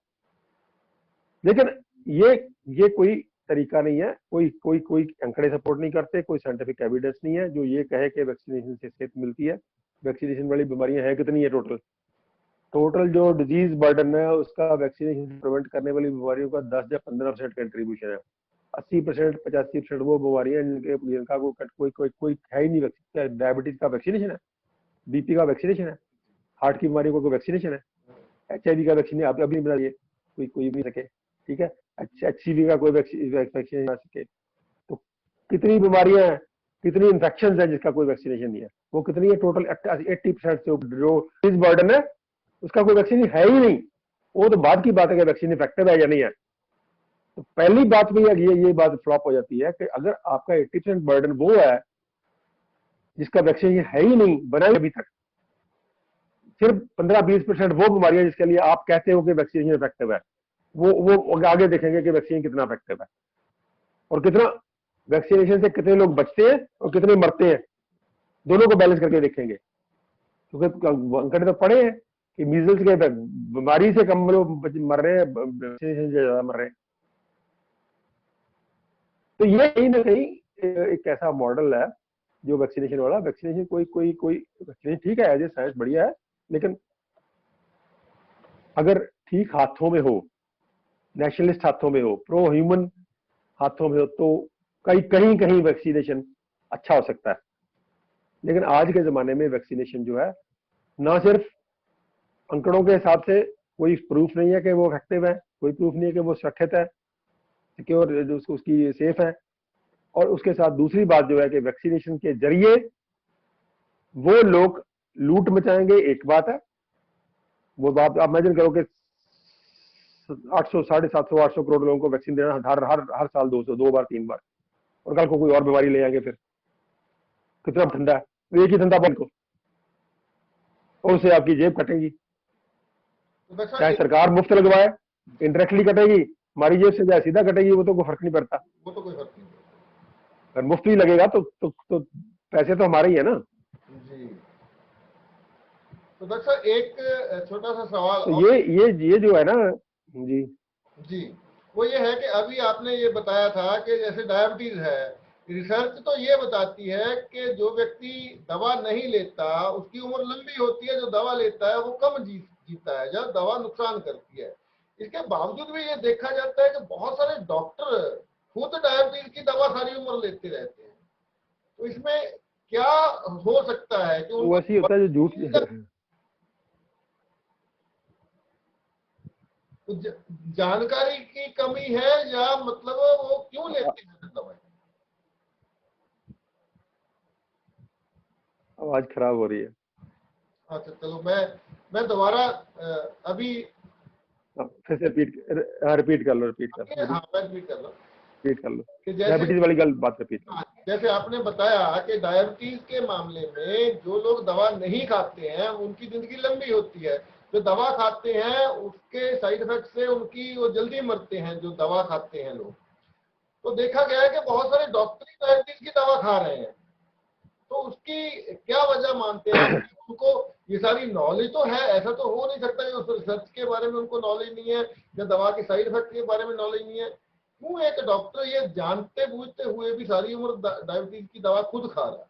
लेकिन ये कोई तरीका नहीं है। कोई अंकड़े सपोर्ट नहीं करते, कोई साइंटिफिक एविडेंस नहीं है जो ये कहे कि वैक्सीनेशन से सेहत मिलती है। वैक्सीनेशन वाली बीमारियां हैं कितनी है? टोटल जो डिजीज बर्डन है उसका वैक्सीनेशन प्रिवेंट करने वाली बीमारियों का 10 या 15% कंट्रीब्यूशन है। 80%, 85% वो बीमारियां जिनका कोई है ही नहीं वैक्सीन। डायबिटीज का वैक्सीनेशन है, बीपी का वैक्सीनेशन है, हार्ट की बीमारियों का वैक्सीनेशन है, HIV का वैक्सीन अभी नहीं बना दिए, कोई भी सके। ठीक है, HCV का कोई वैक्सीनेशन आ सके। तो कितनी बीमारियां हैं, कितनी इन्फेक्शन है जिसका कोई वैक्सीनेशन नहीं है? वो कितनी है? टोटल 80% से जो डिजीज बर्डन है उसका कोई वैक्सीन है ही नहीं। वो तो बाद की बात है कि वैक्सीन इफेक्टिव है या नहीं है। तो पहली बात में ये बात फ्लॉप हो जाती है कि अगर आपका 80% बर्डन वो है जिसका वैक्सीन है ही नहीं बना अभी तक, सिर्फ 15-20% वो बीमारियां जिसके लिए आप कहते हो कि वैक्सीनेशन इफेक्टिव है, वो आगे देखेंगे कि वैक्सीन कितना इफेक्टिव है और कितना वैक्सीनेशन से कितने लोग बचते हैं और कितने मरते हैं, दोनों को बैलेंस करके देखेंगे। क्योंकि अंकड़े तो पड़े हैं कि मीजल्स के बीमारी से कम लोग मर रहे हैं, वैक्सीनेशन से ज्यादा मर रहे हैं। तो ये कहीं ना कहीं एक ऐसा मॉडल है जो वैक्सीनेशन वाला। वैक्सीनेशन कोई वैक्सीनेशन ठीक है, एज ए साइंस बढ़िया है, लेकिन अगर ठीक हाथों में हो, नेशनलिस्ट हाथों में हो, प्रो ह्यूमन हाथों में हो, तो कहीं कहीं वैक्सीनेशन अच्छा हो सकता है। लेकिन आज के जमाने में वैक्सीनेशन जो है, ना सिर्फ अंकड़ों के हिसाब से कोई प्रूफ नहीं है कि वो इफेक्टिव है, कोई प्रूफ नहीं है कि वो सुरक्षित है, सिक्योर, उसकी सेफ है। और उसके साथ दूसरी बात जो है कि वैक्सीनेशन के जरिए वो लोग लूट मचाएंगे, एक बात है। वो बात आप इमेजिन करो कि 800, 750, 800 करोड़ लोगों को वैक्सीन देना हर साल 200, 2 बार 3 बार, और कल को कोई और बीमारी ले आएंगे, फिर कितना धंधा है। एक ही धंधा बन को, और उससे आपकी जेब कटेगी। चाहे सरकार मुफ्त लगवाए, इंडायरेक्टली कटेगी, हमारी जेब से चाहे सीधा कटेगी, वो तो कोई फर्क नहीं पड़ता। वो तो कोई फर्क नहीं पड़ता। अगर मुफ्त ही लगेगा तो पैसे तो हमारे ही है ना जी। तो डॉक्टर साहब एक छोटा सा सवाल, तो ये जो है ना जी जी, वो ये है कि अभी आपने ये बताया था कि जैसे डायबिटीज है, रिसर्च तो ये बताती है कि जो व्यक्ति दवा नहीं लेता उसकी उम्र लंबी होती है, जो दवा लेता है वो कम जीता है, जब दवा नुकसान करती है। इसके बावजूद भी ये देखा जाता है कि बहुत सारे डॉक्टर खुद डायबिटीज की दवा सारी उम्र लेते रहते हैं। तो इसमें क्या हो सकता है कि वो ऐसी होता है जो झूठ जानकारी की कमी है, या मतलब वो क्यों लेते हैं दवाई? आवाज खराब हो रही है। अच्छा चलो, मैं दोबारा अभी फिर से रिपीट कर लो। हाँ मैं रिपीट कर रहा हूँ कि डायबिटीज वाली गल बात रिपीट कर। जैसे आपने बताया कि डायबिटीज के मामले में जो लोग दवा नहीं खाते हैं उनकी जिंदगी लंबी होती है, जो दवा खाते हैं उसके साइड इफेक्ट से उनकी वो जल्दी मरते हैं, जो दवा खाते हैं लोग। तो देखा गया है कि बहुत सारे डॉक्टर ही डायबिटीज की दवा खा रहे हैं। तो उसकी क्या वजह मानते हैं? उनको ये सारी नॉलेज तो है, ऐसा तो हो नहीं सकता कि उस रिसर्च के बारे में उनको नॉलेज नहीं है या दवा के साइड इफेक्ट के बारे में नॉलेज नहीं है। क्यों एक डॉक्टर ये जानते बूझते हुए भी सारी उम्र डायबिटीज की दवा खुद खा रहा है?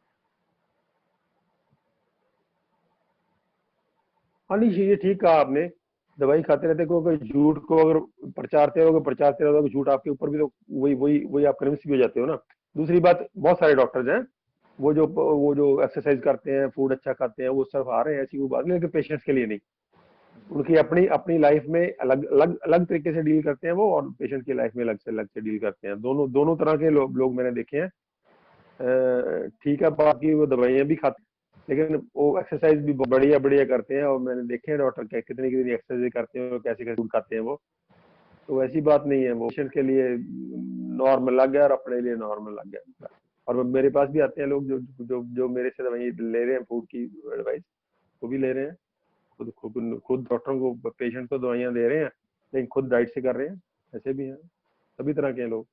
हाँ नहीं, ये ठीक कहा आपने। दवाई खाते रहते कोई झूठ को अगर प्रचारते रहोगे झूठ आपके ऊपर भी, तो वही आप कन्विंस भी हो जाते हो ना। दूसरी बात, बहुत सारे डॉक्टर्स हैं वो जो एक्सरसाइज करते हैं, फूड अच्छा खाते हैं, वो सिर्फ आ रहे हैं, ऐसी वो बात नहीं, लेकिन पेशेंट्स के लिए नहीं। उनकी अपनी लाइफ में अलग तरीके से डील करते हैं वो, और पेशेंट की लाइफ में अलग से डील करते हैं। दोनों तरह के लोग मैंने देखे हैं। ठीक है, बाकी वो दवाइयाँ भी खाते हैं, लेकिन वो एक्सरसाइज भी बढ़िया बढ़िया करते हैं। और मैंने देखे हैं डॉक्टर कितनी कितनी एक्सरसाइज करते हैं, कैसे फूड खाते हैं वो। तो ऐसी बात नहीं है, वो पेशेंट के लिए नॉर्मल लग गया और अपने लिए नॉर्मल लग गया। और मेरे पास भी आते हैं लोग जो मेरे से दवाई ले रहे हैं, फूड की एडवाइस वो भी ले रहे हैं, खुद डॉक्टरों को, पेशेंट को दवाइयाँ दे रहे हैं, लेकिन खुद डाइट से कर रहे हैं। ऐसे भी हैं, सभी तरह के लोग।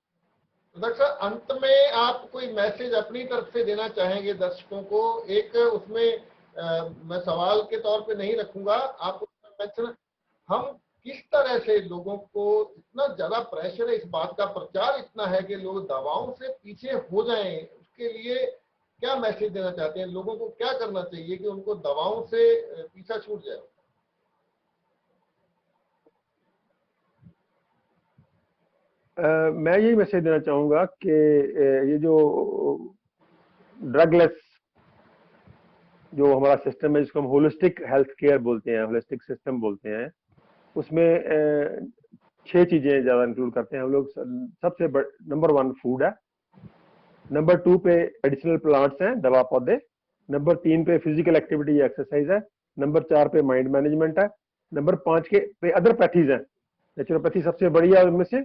तो डॉक्टर साहब, अंत में आप कोई मैसेज अपनी तरफ से देना चाहेंगे दर्शकों को? एक उसमें मैं सवाल के तौर पे नहीं रखूंगा, आप उसमें हम किस तरह से लोगों को, इतना ज्यादा प्रेशर है, इस बात का प्रचार इतना है कि लोग दवाओं से पीछे हो जाएं, उसके लिए क्या मैसेज देना चाहते हैं? लोगों को क्या करना चाहिए कि उनको दवाओं से पीछा छूट जाए? मैं यही मैसेज देना चाहूंगा कि ये जो ड्रगलेस जो हमारा सिस्टम है, जिसको हम होलिस्टिक हेल्थ केयर बोलते हैं, होलिस्टिक सिस्टम बोलते हैं, उसमें 6 चीजें ज्यादा इंक्लूड करते हैं हम लोग। सबसे नंबर 1 फूड है, नंबर 2 पे मेडिसिनल प्लांट्स हैं, दवा पौधे, नंबर 3 पे फिजिकल एक्टिविटी या एक्सरसाइज है, नंबर 4 पे माइंड मैनेजमेंट है, नंबर 5 के पे अदर पैथीज हैं। नेचुरोपैथी सबसे बड़ी है उनमें से।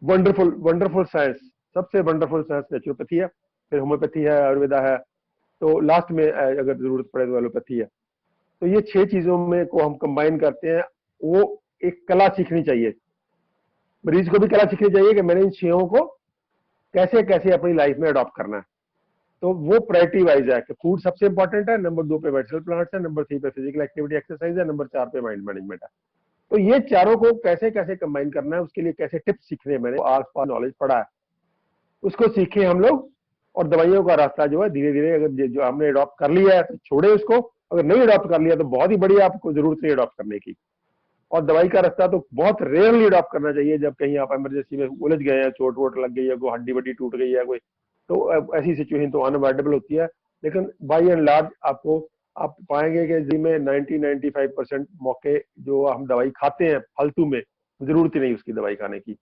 वंडरफुल साइंस, सबसे वंडरफुल साइंस नेचुरोपैथी है, फिर होम्योपैथी है, आयुर्वेदा है, तो लास्ट में अगर जरूरत पड़े तो एलोपैथी है। तो ये 6 चीजों में को हम कंबाइन करते हैं। वो एक कला सीखनी चाहिए, मरीज को भी कला सीखनी चाहिए कि मैंने इन 6 को कैसे कैसे अपनी लाइफ में अडॉप्ट करना है। तो वो प्रायोरिटी वाइज है कि फूड सबसे इंपॉर्टेंट है, नंबर 2 पे मेडिसिनल प्लांट्स है, नंबर 3 पे फिजिकल एक्टिविटी एक्सरसाइज है, नंबर 4 पे माइंड मैनेजमेंट है। तो ये चारों को कैसे कैसे कंबाइन करना है, उसके लिए कैसे टिप्स सीखने, मैंने आस पास नॉलेज पढ़ा है, उसको सीखे हम लोग। और दवाइयों का रास्ता जो है धीरे धीरे, अगर जो हमने अडॉप्ट कर लिया है तो छोड़े उसको, अगर नहीं अडॉप्ट कर लिया तो बहुत ही बढ़िया, आपको जरूरत नहीं अडॉप्ट करने की। और दवाई का रास्ता तो बहुत रेयरली अडॉप्ट करना चाहिए, जब कहीं आप इमरजेंसी में उलझ गए हैं, चोट वोट लग गई है, कोई हड्डी वड्डी टूट गई है कोई, तो ऐसी सिचुएशन तो अनअवॉइडेबल होती है। लेकिन बाई एंड लार्ज आप पाएंगे कि जी में 90-95% मौके जो हम दवाई खाते हैं फालतू में, जरूरत ही नहीं उसकी दवाई खाने की।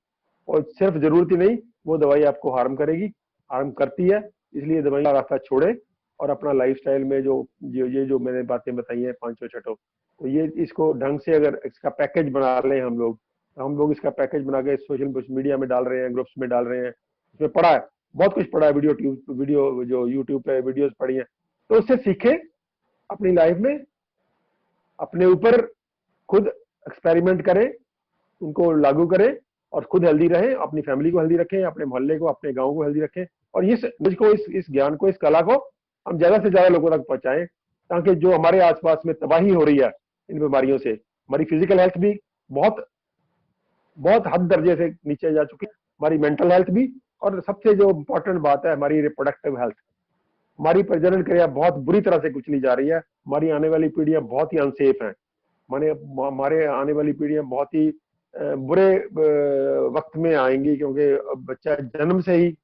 और सिर्फ जरूरत ही नहीं, वो दवाई आपको हार्म करेगी, हार्म करती है। इसलिए दवाई का रास्ता छोड़े और अपना लाइफस्टाइल में जो मैंने बातें बताई हैं पांचों छठों, तो ये इसको ढंग से अगर इसका पैकेज बना लें हम लोग, तो हम लोग इसका पैकेज बना के सोशल मीडिया में डाल रहे हैं, ग्रुप्स में डाल रहे हैं, इसमें पढ़ा है, बहुत कुछ पढ़ा है, वीडियो जो यूट्यूब पे वीडियोस पढ़ी हैं, तो उससे सीखें, अपनी लाइफ में अपने ऊपर खुद एक्सपेरिमेंट करें, उनको लागू करें और खुद हेल्दी रहें, अपनी फैमिली को हेल्दी रखें, अपने मोहल्ले को, अपने गांव को हेल्दी रखें। और इस ज्ञान को, इस कला को हम ज्यादा से ज्यादा लोगों तक पहुंचाएं, ताकि जो हमारे आसपास में तबाही हो रही है इन बीमारियों से, हमारी फिजिकल हेल्थ भी बहुत बहुत हद दर्जे से नीचे जा चुकी है, हमारी मेंटल हेल्थ भी, और सबसे जो इम्पोर्टेंट बात है हमारी रिप्रोडक्टिव हेल्थ, हमारी प्रजनन क्रिया बहुत बुरी तरह से कुचली जा रही है। हमारी आने वाली पीढ़ियां बहुत ही अनसेफ हैं, माने हमारे आने वाली पीढ़ियां बहुत ही बुरे वक्त में आएंगी, क्योंकि बच्चा जन्म से ही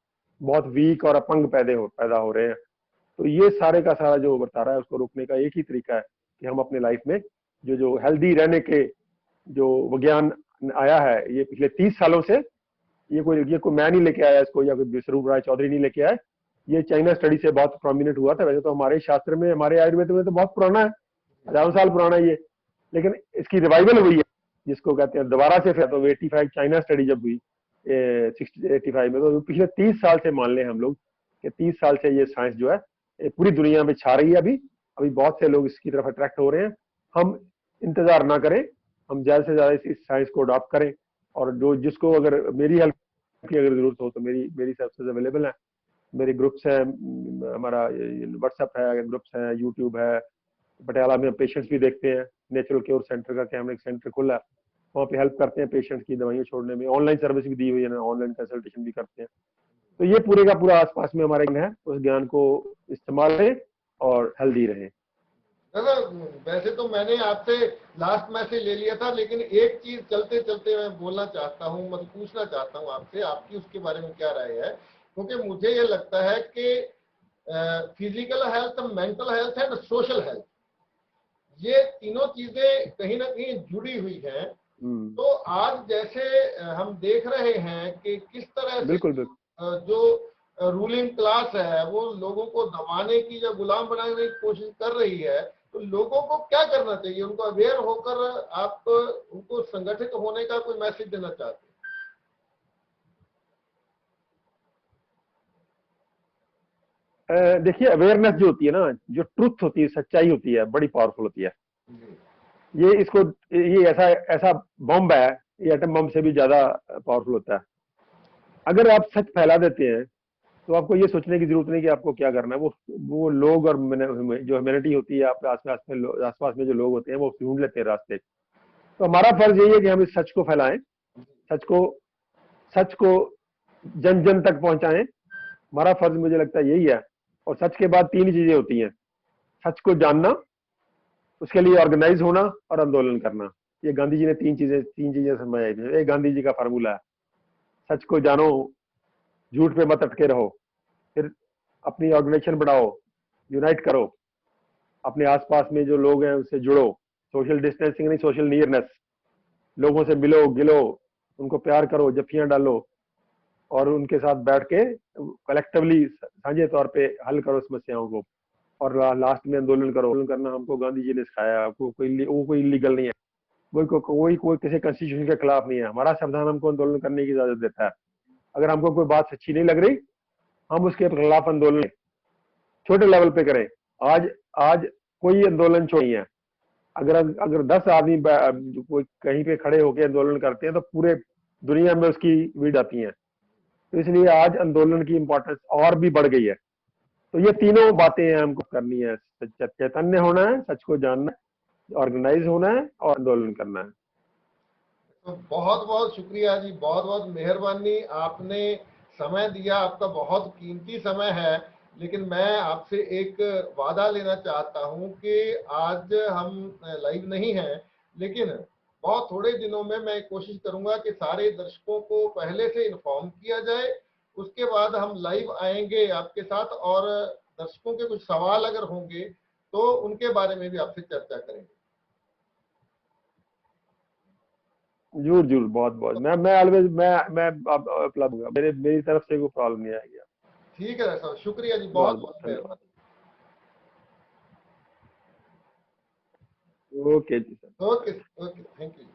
बहुत वीक और अपंग पैदा हो रहे हैं। तो ये सारे का सारा जो बर्तारा है, उसको रोकने का एक ही तरीका है कि हम अपने लाइफ में जो हेल्दी रहने के जो विज्ञान आया है ये पिछले 30 सालों से, ये कोई मैं नहीं लेके आया इसको, या कोई विश्वरूप राय चौधरी नहीं लेके आया, ये चाइना स्टडी से बहुत प्रोमिनेंट हुआ था। वैसे तो हमारे शास्त्र में, हमारे आयुर्वेद में तो बहुत पुराना है, हजारों साल पुराना है ये, लेकिन इसकी रिवाइवल हुई है, जिसको कहते हैं दोबारा से। फिर तो 85 चाइना स्टडी जब हुई 85 में, तो पिछले 30 साल से मान लें हम लोग कि 30 साल से ये साइंस जो है पूरी दुनिया में छा रही है। अभी बहुत से लोग इसकी तरफ अट्रैक्ट हो रहे हैं। हम इंतजार ना करें, हम ज्यादा से ज्यादा इस साइंस को अडॉप्ट करें। और जिसको अगर मेरी हेल्प की अगर जरूरत हो तो मेरी सर्विसेज अवेलेबल है, मेरे ग्रुप्स हैं, हमारा व्हाट्सएप है, ग्रुप्स हैं, यूट्यूब है, पटियाला में पेशेंट्स भी देखते हैं, नेचुरल क्योर सेंटर का क्या हमने एक सेंटर खोला, वहाँ पे हेल्प करते हैं पेशेंट्स की दवाइयाँ छोड़ने में, ऑनलाइन सर्विस भी दी हुई है ना, ऑनलाइन कंसल्टेशन भी करते हैं। तो ये पूरे का पूरा आसपास में हमारे ज्ञान है, उस ज्ञान को इस्तेमाल करें और हेल्दी रहें। दादा वैसे तो मैंने आपसे लास्ट मैसेज ले लिया था, लेकिन एक चीज चलते चलते मैं बोलना चाहता हूँ, मतलब पूछना चाहता हूँ आपसे, आपकी उसके बारे में क्या राय है। क्योंकि मुझे ये लगता है कि physical health, mental health and social health, ये तीनों चीजें कहीं ना कहीं जुड़ी हुई हैं। तो आज जैसे हम देख रहे हैं कि किस तरह से बिल्कुल जो रूलिंग क्लास है वो लोगों को दबाने की या गुलाम बनाने की कोशिश कर रही है, तो लोगों को क्या करना चाहिए? उनको अवेयर होकर आप उनको संगठित होने का कोई मैसेज देना चाहते हैं? देखिए, अवेयरनेस जो होती है ना, जो ट्रुथ होती है, सच्चाई होती है, बड़ी पावरफुल होती है। ये ऐसा बम है, ये एटम बम से भी ज्यादा पावरफुल होता है। अगर आप सच फैला देते हैं तो आपको ये सोचने की जरूरत नहीं कि आपको क्या करना है। वो लोग और जो ह्यूमैनिटी होती है, आपके आसपास में जो लोग होते हैं, वो ढूंढ लेते हैं रास्ते। तो हमारा फर्ज यही है कि हम इस सच को फैलाएं, सच को जन जन तक पहुंचाएं। हमारा फर्ज मुझे लगता है यही है। और सच के बाद 3 चीजें होती हैं: सच को जानना, उसके लिए ऑर्गेनाइज होना और आंदोलन करना। ये गांधी जी ने 3 चीजें समझाई थी। एक गांधी जी का फार्मूला है, सच को जानो, झूठ पे मत अटके रहो, फिर अपनी ऑर्गेनाइजेशन बढ़ाओ, यूनाइट करो, अपने आसपास में जो लोग हैं उससे जुड़ो, सोशल डिस्टेंसिंग नहीं, सोशल नियरनेस, लोगों से मिलो गिलो, उनको प्यार करो, जफ्फियां डालो और उनके साथ बैठ के कलेक्टिवली साझे तौर पे हल करो समस्याओं को। और लास्ट में आंदोलन करो। आंदोलन करना हमको गांधी जी ने सिखाया, कोई इलीगल नहीं है, कोई किसी कॉन्स्टिट्यूशन के खिलाफ नहीं है। हमारा संविधान हमको आंदोलन करने की इजाजत देता है। अगर हमको कोई बात सच्ची नहीं लग रही, हम उसके खिलाफ आंदोलन छोटे लेवल पे करें। आज कोई आंदोलन नहीं है। अगर 10 आदमी कोई कहीं पे खड़े होकर आंदोलन करते हैं तो पूरे दुनिया में उसकी भीड़ आती है। तो इसलिए आज आंदोलन की इम्पोर्टेंस और भी बढ़ गई है। तो ये तीनों बातें हमको करनी है, चैतन्य होना है, सच को जानना है, ऑर्गेनाइज होना है और आंदोलन करना है। तो बहुत बहुत शुक्रिया जी, बहुत बहुत मेहरबानी, आपने समय दिया, आपका बहुत कीमती समय है। लेकिन मैं आपसे एक वादा लेना चाहता हूं कि आज हम लाइव नहीं हैं, लेकिन बहुत थोड़े दिनों में मैं कोशिश करूंगा कि सारे दर्शकों को पहले से इन्फॉर्म किया जाए, उसके बाद हम लाइव आएंगे आपके साथ, और दर्शकों के कुछ सवाल अगर होंगे तो उनके बारे में भी आपसे चर्चा करेंगे। जरूर जरूर, बहुत बहुत, मैं ऑलवेज मैं उपलब्ध हूँ, मेरी तरफ से कोई प्रॉब्लम नहीं आएगी। ठीक है सर, शुक्रिया जी, बहुत बहुत बहुत बहुत धन्यवाद। मेहरबानी। ओके जी sir. Okay okay, thank you.